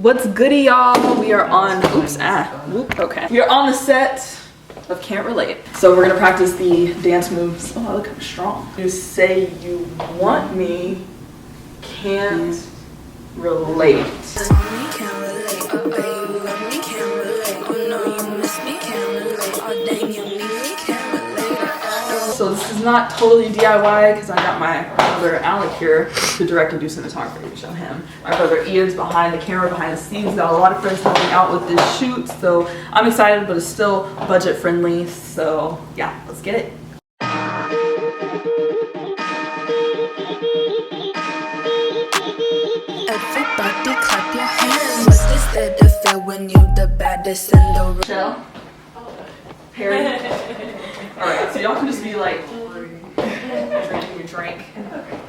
What's goody, y'all? We are on, okay. We are on the set of Can't Relate. So we're gonna practice the dance moves. Oh, look, I'm strong. You say you want me, can't relate. So this is not totally DIY because I got my brother Alec here to direct and do cinematography to show him. My brother Ian's behind the camera, behind the scenes. Got a lot of friends helping out with this shoot, so I'm excited, but it's still budget friendly. So yeah, let's get it. Everybody clap your hands. What is there to feel when you the baddest in the room? Michelle, Harry. All right, so y'all can just be like drinking your drink,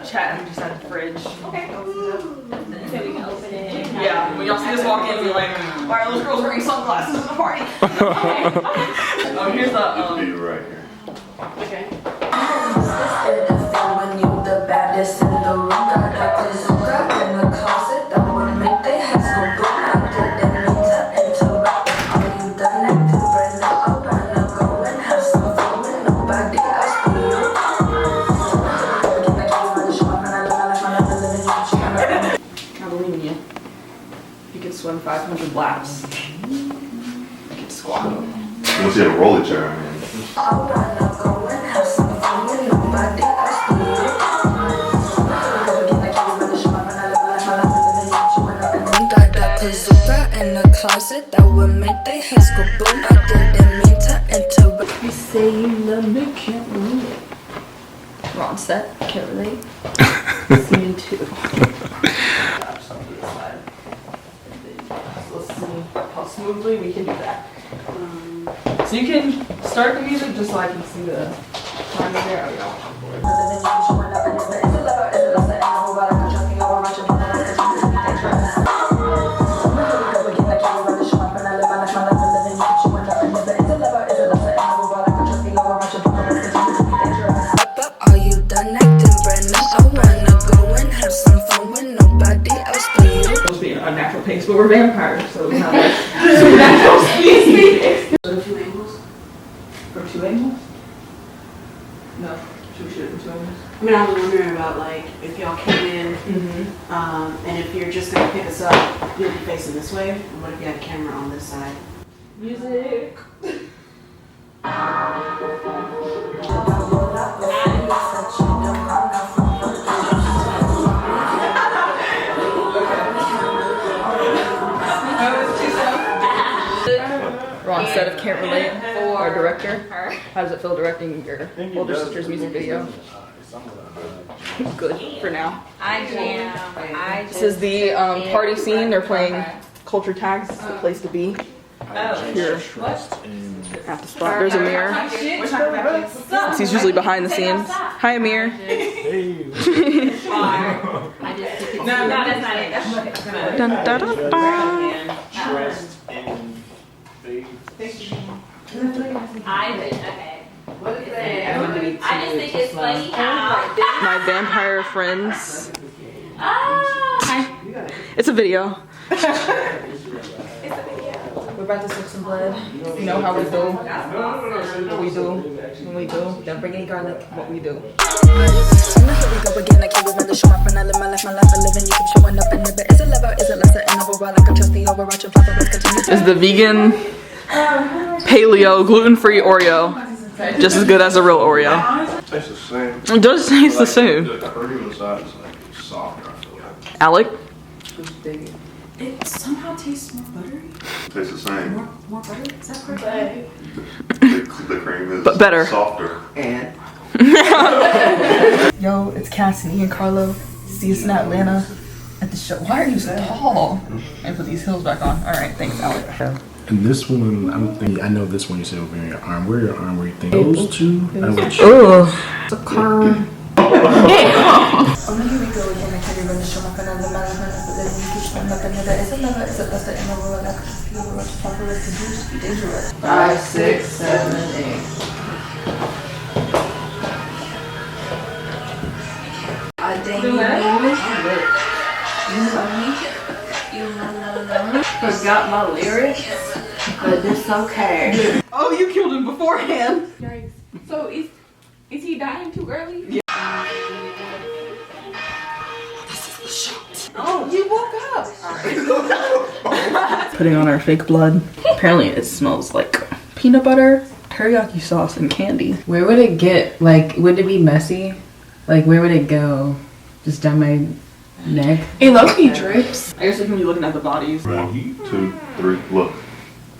chatting just at the fridge. Okay. So we can open it. Yeah. When y'all see us walk in, be like, why are those girls wearing sunglasses at the party? Okay. Oh, here's the Be right here. Okay. What's there to feel when you the baddest in the room? Got a bazooka in the closet that would make their heads go boom. I didn't mean to interrupt. Are you done acting brand new? I wanna go and have some fun with nobody else but you. I believe in you. You can swim 500 laps. You can squat. You want to see a roller chair, man? I wanna go and have some fun with nobody else but you. Got a bazooka in the closet that would make their heads go boom. I didn't mean to interrupt. You say you love me, can't relate. We're on set, can't relate. Scene 2. Let's see how smoothly we can do that. So you can start the music just so I can see the time in there. Oh, yeah. Are you done acting brand new? I wanna go and have some fun with nobody else but you. It's supposed to be an unnatural pace, but we're vampires, so we have like supernatural speed. Go to 2 angles? From 2 angles? No. Should we shoot it from 2 angles? I mean, I was wondering about like if y'all came in, and if you're just gonna pick us up, you'll be facing this way. And what if you had a camera on this side? Music. We're on set of Can't Relate. Our director. How does it feel directing your older sister's music video? Good for now. I jam. This is the party scene. They're playing culture tags. It's the place to be. Here at the spot. There's Amir. He's usually behind the scenes. Hi, Amir. Hey. No, that's not it. Dun, dun, dun, dun. Dressed in fake. I just think it's funny how. My vampire friends. It's a video. We're about to soak some blood. You know how we do. What we do. When we do. Don't bring any garlic. What we do. Is the vegan paleo gluten-free Oreo just as good as a real Oreo? Tastes the same. It does taste the same. The curry inside is like softer, I feel like. Alec? It somehow tastes more buttery. Tastes the same. More butter? Is that correct? The cream is But better. softer. Yo, it's Cassidy and Carlo. See us in Atlanta at the show. Why are you so tall? And put these heels back on. All right, thanks, Alec. And this one, I'm thinking, I know this one you said over your arm. Where your arm? Where you think those two? I would choose. Oh, it's a car. Oh, here we go again. I can't even show my friend. Dangerous. 5, 6, 7, 8. You love me. You love me. Forgot my lyrics, but it's okay. Oh, you killed him beforehand. Yikes. So is he dying too early? Yeah. Oh, you woke up. Putting on our fake blood. Apparently it smells like peanut butter, teriyaki sauce, and candy. Where would it get? Like, would it be messy? Like, where would it go? Just down my neck? It low-key drips. I guess we can be looking at the bodies. 1, 2, 3, look.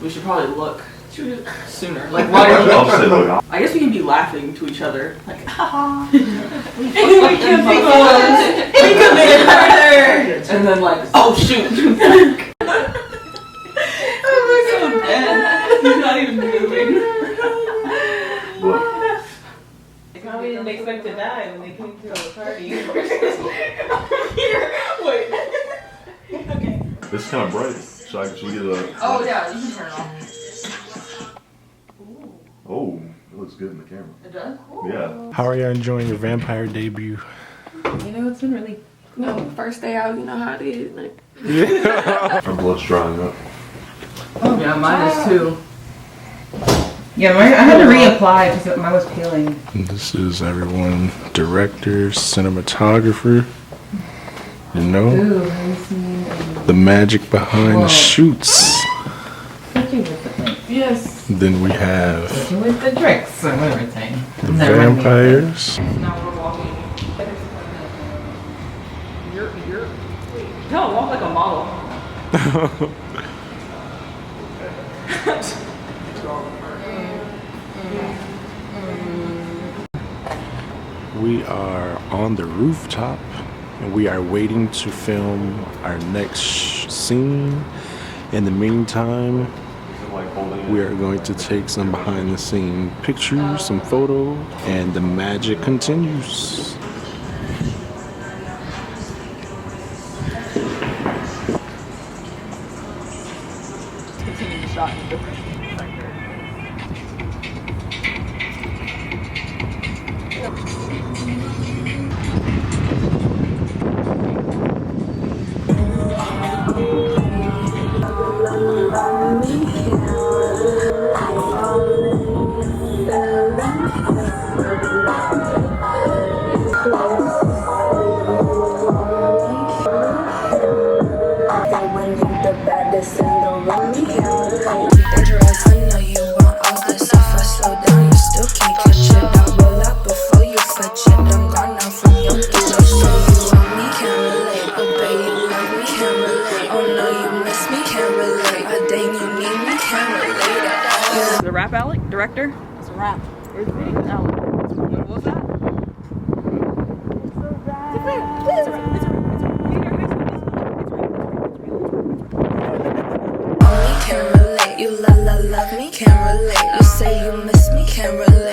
We should probably look sooner. Like, why are you? I'll say look. I guess we can be laughing to each other. Like, haha. We committed murder. And then like, oh shoot. Oh my god, so dead. He's not even moving. Look. We didn't expect to die when they came to the party. Wait. Okay. It's kind of bright. Should we get a... Oh yeah, you can turn it off. Oh, it looks good in the camera. It does? Yeah. How are you enjoying your vampire debut? You know, it's been really No, first day out, you know how it is. Like, Our blood's drying up. Oh yeah, mine is too. Yeah, I had to reapply because mine was peeling. This is everyone, director, cinematographer. You know, Ooh, have you seen the magic behind the shoots. yes. Then we have with the tricks and everything? the vampires. Now we're walking. You're. No, walk like a model. We are on the rooftop and we are waiting to film our next scene. In the meantime, we are going to take some behind the scene pictures, some photos, and the magic continues. Taking the shot in different sector. When you the baddest in the room, dangerous. I know you want all this. If I slow down, you still can't catch it. I'll roll up before you fetch it. I'm gone now from your ditch. So you want me, can't relate. Oh babe, you love me, can't relate. Oh no, you miss me, can't relate. A day you need me, can't relate at all. The rap Alec director? It's a wrap. Where's the Alec? What was that? Only can't relate. You love me, can't relate. You say you miss me, can't relate.